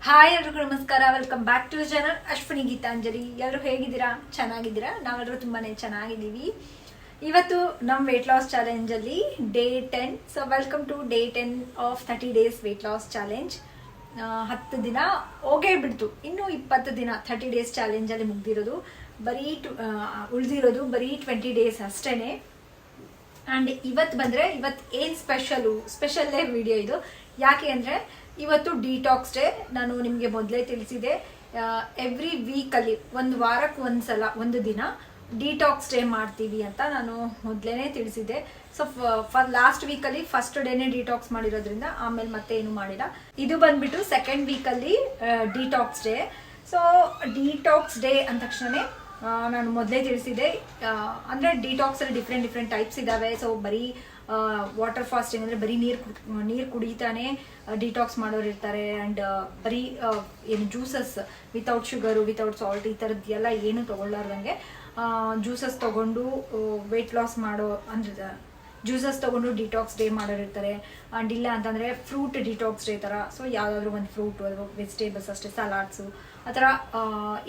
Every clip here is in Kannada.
ಹಾಯ್ ಎಲ್ರಿಗೂ ನಮಸ್ಕಾರ. Welcome back to the channel Ashwini Geetanjali. ಎಲ್ಲರೂ ಹೇಗಿದ್ದೀರಾ? ಚೆನ್ನಾಗಿದ್ದೀರಾ? ನಾವೆಲ್ಲರೂ ತುಂಬಾನೇ ಚೆನ್ನಾಗಿದ್ದೀವಿ. ಇವತ್ತು ನಮ್ಮ ವೇಟ್ ಲಾಸ್ ಚಾಲೆಂಜಲ್ಲಿ day 10. So welcome to day 10 of 30 days weight loss challenge. 10 ದಿನ ಹೋಗೇ ಬಿಡ್ತು, ಇನ್ನು 20 ದಿನ 30 ಡೇಸ್ ಚಾಲೆಂಜಲ್ಲಿ ಮುಗ್ದಿರೋದು. ಉಳಿದಿರೋದು ಬರೀ 20 ಡೇಸ್ ಅಷ್ಟೇನೆ. ಆ್ಯಂಡ್ ಇವತ್ತು ಏನು ಸ್ಪೆಷಲ್ಲೇ ವಿಡಿಯೋ ಇದು. ಯಾಕೆ ಅಂದರೆ ಇವತ್ತು ಡಿಟಾಕ್ಸ್ ಡೇ. ನಾನು ನಿಮಗೆ ಮೊದಲೇ ತಿಳಿಸಿದೆ, ಎವ್ರಿ ವೀಕಲ್ಲಿ ಒಂದು ವಾರಕ್ಕೆ ಒಂದ್ಸಲ ಒಂದು ದಿನ ಡಿಟಾಕ್ಸ್ ಡೇ ಮಾಡ್ತೀವಿ ಅಂತ ನಾನು ಮೊದಲೇ ತಿಳಿಸಿದ್ದೆ. ಸೊ ಫಾರ್ ಲಾಸ್ಟ್ ವೀಕಲ್ಲಿ ಫಸ್ಟ್ ಡೇನೇ ಡಿಟಾಕ್ಸ್ ಮಾಡಿರೋದ್ರಿಂದ ಆಮೇಲೆ ಮತ್ತೆ ಏನು ಮಾಡಿಲ್ಲ. ಇದು ಬಂದ್ಬಿಟ್ಟು ಸೆಕೆಂಡ್ ವೀಕಲ್ಲಿ detox day. So detox day ಅಂದ ತಕ್ಷಣ ನಾನು ಮೊದಲೇ ತಿಳಿಸಿದೆ, ಅಂದರೆ ಡಿಟಾಕ್ಸಲ್ಲಿ ಡಿಫ್ರೆಂಟ್ ಟೈಪ್ಸ್ ಇದ್ದಾವೆ. ಸೊ ಬರೀ ವಾಟರ್ ಫಾಸ್ಟಿಂಗ್ ಅಂದರೆ ಬರೀ ನೀರು ಕುಡಿತಾನೆ ಡಿಟಾಕ್ಸ್ ಮಾಡೋರು ಇರ್ತಾರೆ. ಆ್ಯಂಡ್ ಬರೀ ಏನು juices without sugar without salt ಈ ಥರದ್ದು ಎಲ್ಲ ಏನು ತೊಗೊಳ್ಳಾರ್ದಂಗೆ ಜ್ಯೂಸಸ್ ತೊಗೊಂಡು ವೆಯ್ಟ್ ಲಾಸ್ ಮಾಡೋ ಅಂದರೆ ಜ್ಯೂಸಸ್ ತೊಗೊಂಡು ಡಿಟಾಕ್ಸ್ ಡೇ ಮಾಡೋರು ಇರ್ತಾರೆ. ಆ್ಯಂಡ್ ಇಲ್ಲ ಅಂತಂದರೆ ಫ್ರೂಟ್ ಡಿಟಾಕ್ಸ್ ಡೇ ಥರ. ಸೊ ಯಾವುದಾದ್ರೂ ಒಂದು ಫ್ರೂಟು ಅಥವಾ ವೆಜಿಟೇಬಲ್ಸ್ ಅಷ್ಟೇ, ಸಲಾಡ್ಸು ಆ ಥರ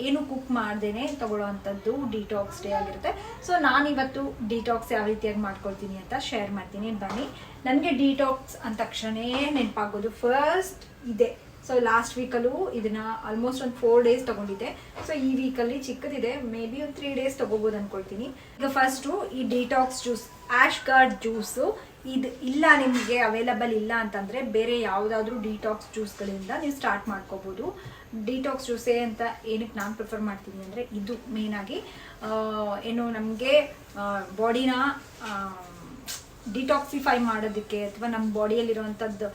ಏನು ಕುಕ್ ಮಾಡ್ದೇನೆ ತೊಗೊಳ್ಳೋ ಅಂಥದ್ದು ಡಿಟಾಕ್ಸ್ ಡೇ ಆಗಿರುತ್ತೆ. ಸೊ ನಾನಿವತ್ತು ಡಿಟಾಕ್ಸ್ ಯಾವ ರೀತಿಯಾಗಿ ಮಾಡ್ಕೊಳ್ತೀನಿ ಅಂತ ಶೇರ್ ಮಾಡ್ತೀನಿ. ಬನ್ನಿ. ನನಗೆ ಡಿಟಾಕ್ಸ್ ಅಂದ ತಕ್ಷಣ ನೆನಪಾಗೋದು ಫಸ್ಟ್ ಇದೆ. ಸೊ ಲಾಸ್ಟ್ ವೀಕಲ್ಲೂ ಇದನ್ನು ಆಲ್ಮೋಸ್ಟ್ ಒಂದು 4 ಡೇಸ್ ತೊಗೊಂಡಿದ್ದೆ. ಸೊ ಈ ವೀಕಲ್ಲಿ ಚಿಕ್ಕದಿದೆ, ಮೇ ಬಿ ಒಂದು 3 ಡೇಸ್ ತೊಗೋಬೋದು ಅಂದ್ಕೊಳ್ತೀನಿ. ಈಗ ಫಸ್ಟು ಈ detox juice, ash gourd juice ಇದು ಇಲ್ಲ, ನಿಮಗೆ ಅವೈಲಬಲ್ ಇಲ್ಲ ಅಂತಂದರೆ ಬೇರೆ ಯಾವುದಾದ್ರೂ ಡಿಟಾಕ್ಸ್ ಜ್ಯೂಸ್ಗಳಿಂದ ನೀವು ಸ್ಟಾರ್ಟ್ ಮಾಡ್ಕೋಬೋದು. ಡಿಟಾಕ್ಸ್ ಜ್ಯೂಸೇ ಅಂತ ಏನಕ್ಕೆ ನಾನು ಪ್ರಿಫರ್ ಮಾಡ್ತೀನಿ ಅಂದರೆ ಇದು ಮೇಯ್ನಾಗಿ ಏನು ನಮಗೆ ಬಾಡಿನ ಡಿಟಾಕ್ಸಿಫೈ ಮಾಡೋದಕ್ಕೆ, ಅಥವಾ ನಮ್ಮ ಬಾಡಿಯಲ್ಲಿರುವಂಥದ್ದು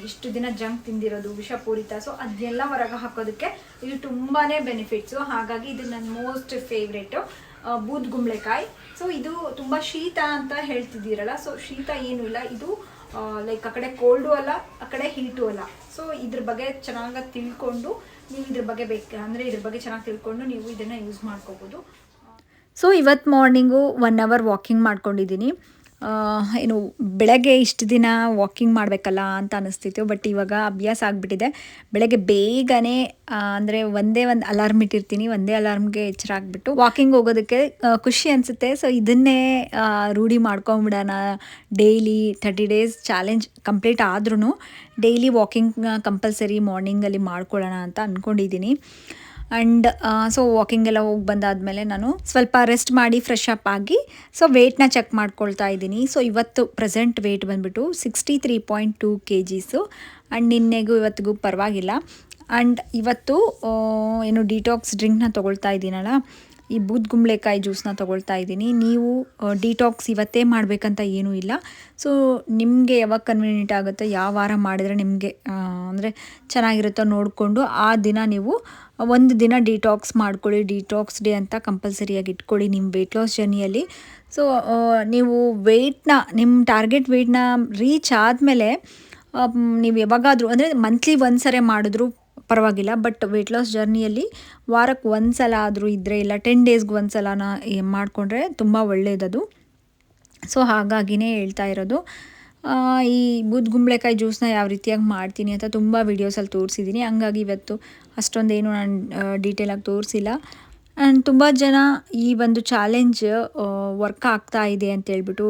ಇಷ್ಟು ದಿನ ಜಂಕ್ ತಿಂದಿರೋದು ವಿಷಪೂರಿತ, ಸೊ ಅದನ್ನೆಲ್ಲ ಹೊರಗೆ ಹಾಕೋದಕ್ಕೆ ಇದು ತುಂಬಾ ಬೆನಿಫಿಟ್ಸು. ಹಾಗಾಗಿ ಇದು ನನ್ನ ಮೋಸ್ಟ್ ಫೇವ್ರೇಟು ಬೂದ್ಗುಂಬಳಕಾಯಿ. ಸೊ ಇದು ತುಂಬ ಶೀತ ಅಂತ ಹೇಳ್ತಿದ್ದೀರಲ್ಲ, ಸೊ ಶೀತ ಏನೂ ಇಲ್ಲ. ಇದು ಲೈಕ್ ಆ ಕಡೆ ಕೋಲ್ಡು ಅಲ್ಲ, ಆ ಕಡೆ ಹೀಟು ಅಲ್ಲ. ಸೊ ಇದ್ರ ಬಗ್ಗೆ ಚೆನ್ನಾಗಿ ತಿಳ್ಕೊಂಡು ನೀವು ಇದ್ರ ಬಗ್ಗೆ ಚೆನ್ನಾಗಿ ತಿಳ್ಕೊಂಡು ನೀವು ಇದನ್ನು ಯೂಸ್ ಮಾಡ್ಕೋಬೋದು. ಸೊ ಇವತ್ತು ಮಾರ್ನಿಂಗು 1 ಅವರ್ ವಾಕಿಂಗ್ ಮಾಡ್ಕೊಂಡಿದ್ದೀನಿ. ಏನು ಬೆಳಗ್ಗೆ ಇಷ್ಟು ದಿನ ವಾಕಿಂಗ್ ಮಾಡಬೇಕಲ್ಲ ಅಂತ ಅನ್ನಿಸ್ತಿತ್ತು, ಬಟ್ ಇವಾಗ ಅಭ್ಯಾಸ ಆಗಿಬಿಟ್ಟಿದೆ. ಬೆಳಗ್ಗೆ ಬೇಗನೆ ಅಂದರೆ ಒಂದೇ ಒಂದು ಅಲಾರ್ಮ್ ಇಟ್ಟಿರ್ತೀನಿ, ಒಂದೇ ಅಲಾರ್ಮ್ಗೆ ಎಚ್ಚರ ಆಗಿಬಿಟ್ಟು ವಾಕಿಂಗ್ ಹೋಗೋದಕ್ಕೆ ಖುಷಿ ಅನಿಸುತ್ತೆ. ಸೊ ಇದನ್ನೇ ರೂಢಿ ಮಾಡ್ಕೊಂಬಿಡೋಣ. ಡೈಲಿ 30 ಡೇಸ್ ಚಾಲೆಂಜ್ ಕಂಪ್ಲೀಟ್ ಆದ್ರೂ ಡೈಲಿ ವಾಕಿಂಗ್ ಕಂಪಲ್ಸರಿ ಮಾರ್ನಿಂಗಲ್ಲಿ ಮಾಡ್ಕೊಳ್ಳೋಣ ಅಂತ ಅಂದ್ಕೊಂಡಿದ್ದೀನಿ. ಆ್ಯಂಡ್ ಸೊ ವಾಕಿಂಗ್ ಎಲ್ಲ ಹೋಗಿ ಬಂದಾದಮೇಲೆ ನಾನು ಸ್ವಲ್ಪ ರೆಸ್ಟ್ ಮಾಡಿ ಫ್ರೆಶ್ ಅಪ್ ಆಗಿ ಸೊ ವೇಟ್ನ ಚೆಕ್ ಮಾಡ್ಕೊಳ್ತಾ ಇದ್ದೀನಿ. ಸೊ ಇವತ್ತು ಪ್ರೆಸೆಂಟ್ ವೇಟ್ ಬಂದುಬಿಟ್ಟು 63.2 kgs. ಆ್ಯಂಡ್ ನಿನ್ನೆಗೂ ಇವತ್ತಿಗೂ ಪರವಾಗಿಲ್ಲ. ಆ್ಯಂಡ್ ಇವತ್ತು ಏನು ಡಿಟಾಕ್ಸ್ ಡ್ರಿಂಕ್ನ ತೊಗೊಳ್ತಾ ಇದ್ದೀನಲ್ಲ, ಈ ಬೂದ್ಗುಂಬಳಕಾಯಿ ಜ್ಯೂಸನ್ನ ತೊಗೊಳ್ತಾ ಇದ್ದೀನಿ. ನೀವು ಡಿಟಾಕ್ಸ್ ಇವತ್ತೇ ಮಾಡಬೇಕಂತ ಏನೂ ಇಲ್ಲ. ಸೊ ನಿಮಗೆ ಯಾವಾಗ ಕನ್ವೀನಿಯೆಂಟ್ ಆಗುತ್ತೋ, ಯಾವ ವಾರ ಮಾಡಿದ್ರೆ ನಿಮಗೆ ಅಂದರೆ ಚೆನ್ನಾಗಿರುತ್ತೋ ನೋಡಿಕೊಂಡು ಆ ದಿನ ನೀವು ಒಂದು ದಿನ ಡಿಟಾಕ್ಸ್ ಮಾಡ್ಕೊಳ್ಳಿ. ಡಿಟಾಕ್ಸ್ ಡೇ ಅಂತ ಕಂಪಲ್ಸರಿಯಾಗಿ ಇಟ್ಕೊಳ್ಳಿ ನಿಮ್ಮ ವೆಯ್ಟ್ ಲಾಸ್ ಜರ್ನಿಯಲ್ಲಿ. ಸೊ ನೀವು ನಿಮ್ಮ ಟಾರ್ಗೆಟ್ ವೆಯ್ಟ್ನ ರೀಚ್ ಆದಮೇಲೆ ನೀವು ಯಾವಾಗಾದರೂ ಅಂದರೆ ಮಂತ್ಲಿ ಒಂದ್ಸರಿ ಮಾಡಿದ್ರೂ ಪರವಾಗಿಲ್ಲ, ಬಟ್ ವೆಯ್ಟ್ ಲಾಸ್ ಜರ್ನಿಯಲ್ಲಿ ವಾರಕ್ಕೆ ಒಂದು ಸಲ ಆದರೂ ಇದ್ದರೆ, ಇಲ್ಲ 10 ಡೇಸ್ಗೆ ಒಂದು ಸಲನ ಮಾಡಿಕೊಂಡ್ರೆ ತುಂಬ ಒಳ್ಳೆಯದದು. ಸೊ ಹಾಗಾಗಿನೇ ಹೇಳ್ತಾ ಇರೋದು. ಈ ಬೂದ್ಗುಂಬಳಕಾಯಿ ಜ್ಯೂಸನ್ನ ಯಾವ ರೀತಿಯಾಗಿ ಮಾಡ್ತೀನಿ ಅಂತ ತುಂಬ ವೀಡಿಯೋಸಲ್ಲಿ ತೋರಿಸಿದ್ದೀನಿ. ಹಂಗಾಗಿ ಇವತ್ತು ಅಷ್ಟೊಂದೇನು ನಾನು ಡೀಟೇಲಾಗಿ ತೋರಿಸಿಲ್ಲ. ಆ್ಯಂಡ್ ತುಂಬ ಜನ ಈ ಒಂದು ಚಾಲೆಂಜ್ ವರ್ಕ್ ಆಗ್ತಾ ಇದೆ ಅಂತೇಳ್ಬಿಟ್ಟು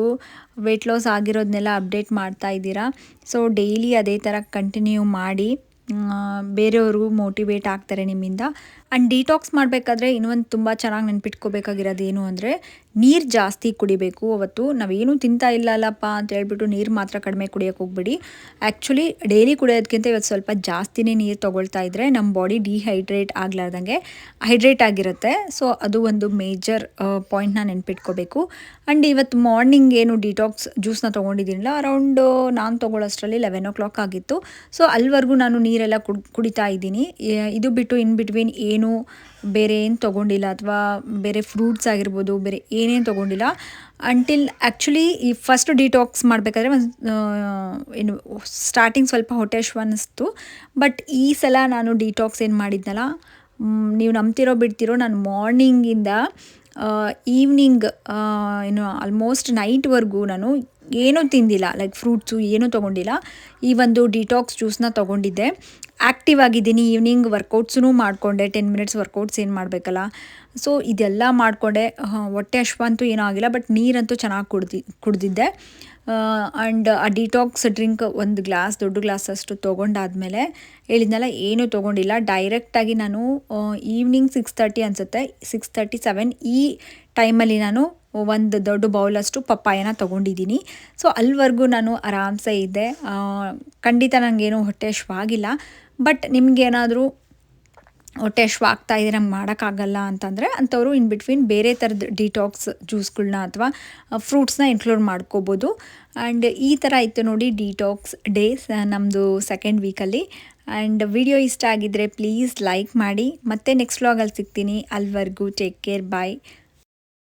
ವೆಯ್ಟ್ ಲಾಸ್ ಆಗಿರೋದನ್ನೆಲ್ಲ ಅಪ್ಡೇಟ್ ಮಾಡ್ತಾ ಇದ್ದೀರಾ. ಸೊ ಡೈಲಿ ಅದೇ ಥರ ಕಂಟಿನ್ಯೂ ಮಾಡಿ, ಬೇರೆಯವರು ಮೋಟಿವೇಟ್ ಆಗ್ತಾರೆ ನಿಮ್ಮಿಂದ. ಆ್ಯಂಡ್ ಡಿಟಾಕ್ಸ್ ಮಾಡಬೇಕಾದ್ರೆ ಇನ್ನೊಂದು ತುಂಬ ಚೆನ್ನಾಗಿ ನೆನ್ಪಿಟ್ಕೋಬೇಕಾಗಿರೋದು ಏನು ಅಂದರೆ, ನೀರು ಜಾಸ್ತಿ ಕುಡಿಬೇಕು. ಅವತ್ತು ನಾವೇನು ತಿಂತಾ ಇಲ್ಲಲ್ಲಪ್ಪ ಅಂತ ಹೇಳ್ಬಿಟ್ಟು ನೀರು ಮಾತ್ರ ಕಡಿಮೆ ಕುಡಿಯೋಕ್ಕೆ ಹೋಗ್ಬೇಡಿ. ಆ್ಯಕ್ಚುಲಿ ಡೈಲಿ ಕುಡಿಯೋದಕ್ಕಿಂತ ಇವತ್ತು ಸ್ವಲ್ಪ ಜಾಸ್ತಿನೇ ನೀರು ತೊಗೊಳ್ತಾ ಇದ್ದರೆ ನಮ್ಮ ಬಾಡಿ ಡಿಹೈಡ್ರೇಟ್ ಆಗಲಾರ್ದಂಗೆ ಹೈಡ್ರೇಟ್ ಆಗಿರುತ್ತೆ. ಸೊ ಅದು ಒಂದು ಮೇಜರ್ ಪಾಯಿಂಟ್ನ ನೆನ್ಪಿಟ್ಕೋಬೇಕು. ಆ್ಯಂಡ್ ಇವತ್ತು ಮಾರ್ನಿಂಗ್ ಏನು ಡಿಟಾಕ್ಸ್ ಜ್ಯೂಸನ್ನ ತೊಗೊಂಡಿದ್ದೀನಿಲ್ಲ, ಅರೌಂಡು ನಾನು ತೊಗೊಳ್ಳೋಷ್ಟರಲ್ಲಿ 11 o'clock ಆಗಿತ್ತು. ಸೊ ಅಲ್ಲಿವರೆಗೂ ನಾನು ನೀರೆಲ್ಲ ಕುಡಿತಾ ಇದ್ದೀನಿ. ಇದು ಬಿಟ್ಟು ಇನ್ ಬಿಟ್ವೀನ್ ಏನು ಬೇರೆ ಏನು ತೊಗೊಂಡಿಲ್ಲ, ಅಥವಾ ಬೇರೆ ಫ್ರೂಟ್ಸ್ ಆಗಿರ್ಬೋದು, ಬೇರೆ ಏನೇನು ತೊಗೊಂಡಿಲ್ಲ ಅಂಟಿಲ್ ಆ್ಯಕ್ಚುಲಿ ಈ ಫಸ್ಟ್ ಡಿಟಾಕ್ಸ್ ಮಾಡಬೇಕಾದ್ರೆ ಏನು ಸ್ಟಾರ್ಟಿಂಗ್ ಸ್ವಲ್ಪ ಹೊಟ್ಟೆ ಅನ್ನಿಸ್ತು. ಬಟ್ ಈ ಸಲ ನಾನು ಡಿಟಾಕ್ಸ್ ಏನು ಮಾಡಿದ್ನಲ್ಲ, ನೀವು ನಂಬ್ತಿರೋ ಬಿಡ್ತಿರೋ, ನಾನು ಮಾರ್ನಿಂಗಿಂದ ಈವ್ನಿಂಗ್ ಏನು ಆಲ್ಮೋಸ್ಟ್ ನೈಟ್ವರೆಗೂ ನಾನು ಏನೂ ತಿಂದಿಲ್ಲ, ಲೈಕ್ ಫ್ರೂಟ್ಸು ಏನೂ ತೊಗೊಂಡಿಲ್ಲ. ಈ ಒಂದು ಡಿಟಾಕ್ಸ್ ಜ್ಯೂಸನ್ನ ತೊಗೊಂಡಿದ್ದೆ. ಆ್ಯಕ್ಟಿವ್ ಆಗಿದ್ದೀನಿ, ಈವ್ನಿಂಗ್ ವರ್ಕೌಟ್ಸೂ ಮಾಡಿಕೊಂಡೆ, 10 ಮಿನಿಟ್ಸ್ ವರ್ಕೌಟ್ಸ್ ಏನು ಮಾಡಬೇಕಲ್ಲ. ಸೊ ಇದೆಲ್ಲ ಮಾಡಿಕೊಂಡೆ. ಹೊಟ್ಟೆ ಹಶ್ವಂತೂ ಏನೂ ಆಗಿಲ್ಲ, ಬಟ್ ನೀರಂತೂ ಚೆನ್ನಾಗಿ ಕುಡ್ದಿದ್ದೆ. ಆ್ಯಂಡ್ ಆ ಡಿಟಾಕ್ಸ್ ಡ್ರಿಂಕ್ ಒಂದು ಗ್ಲಾಸ್, ದೊಡ್ಡ ಗ್ಲಾಸಷ್ಟು ತೊಗೊಂಡಾದಮೇಲೆ ಹೇಳಿದ್ನಲ್ಲ, ಏನೂ ತೊಗೊಂಡಿಲ್ಲ. ಡೈರೆಕ್ಟಾಗಿ ನಾನು ಈವ್ನಿಂಗ್ 6:30 ಅನಿಸುತ್ತೆ, 6:37 ಈ ಟೈಮಲ್ಲಿ ನಾನು ಒಂದು ದೊಡ್ಡ ಬೌಲಷ್ಟು ಪಪ್ಪಾಯನ ತೊಗೊಂಡಿದ್ದೀನಿ. ಸೊ ಅಲ್ಲಿವರೆಗೂ ನಾನು ಆರಾಮ್ಸೆ ಇದ್ದೆ. ಖಂಡಿತ ನನಗೇನು ಹೊಟ್ಟೆ ಹಶ್ವಾಗಿಲ್ಲ. ಬಟ್ ನಿಮಗೇನಾದರೂ ಹೊಟ್ಟೆ ಹಶ್ವಾಗ್ತಾ ಇದೆ, ನಂಗೆ ಮಾಡೋಕ್ಕಾಗಲ್ಲ ಅಂತಂದರೆ ಅಂಥವ್ರು ಇನ್ ಬಿಟ್ವೀನ್ ಬೇರೆ ಥರದ ಡಿಟಾಕ್ಸ್ ಜ್ಯೂಸ್ಗಳನ್ನ ಅಥವಾ ಫ್ರೂಟ್ಸ್ನ ಇನ್ಕ್ಲೂಡ್ ಮಾಡ್ಕೋಬೋದು. ಆ್ಯಂಡ್ ಈ ಥರ ಇತ್ತು ನೋಡಿ ಡಿಟಾಕ್ಸ್ ಡೇಸ್ ನಮ್ಮದು ಸೆಕೆಂಡ್ ವೀಕಲ್ಲಿ. ಆ್ಯಂಡ್ ವಿಡಿಯೋ ಇಷ್ಟ ಆಗಿದ್ದರೆ ಪ್ಲೀಸ್ ಲೈಕ್ ಮಾಡಿ. ಮತ್ತೆ ನೆಕ್ಸ್ಟ್ ವ್ಲಾಗಲ್ಲಿ ಸಿಗ್ತೀನಿ. ಅಲ್ಲಿವರೆಗೂ ಟೇಕ್ ಕೇರ್, ಬಾಯ್.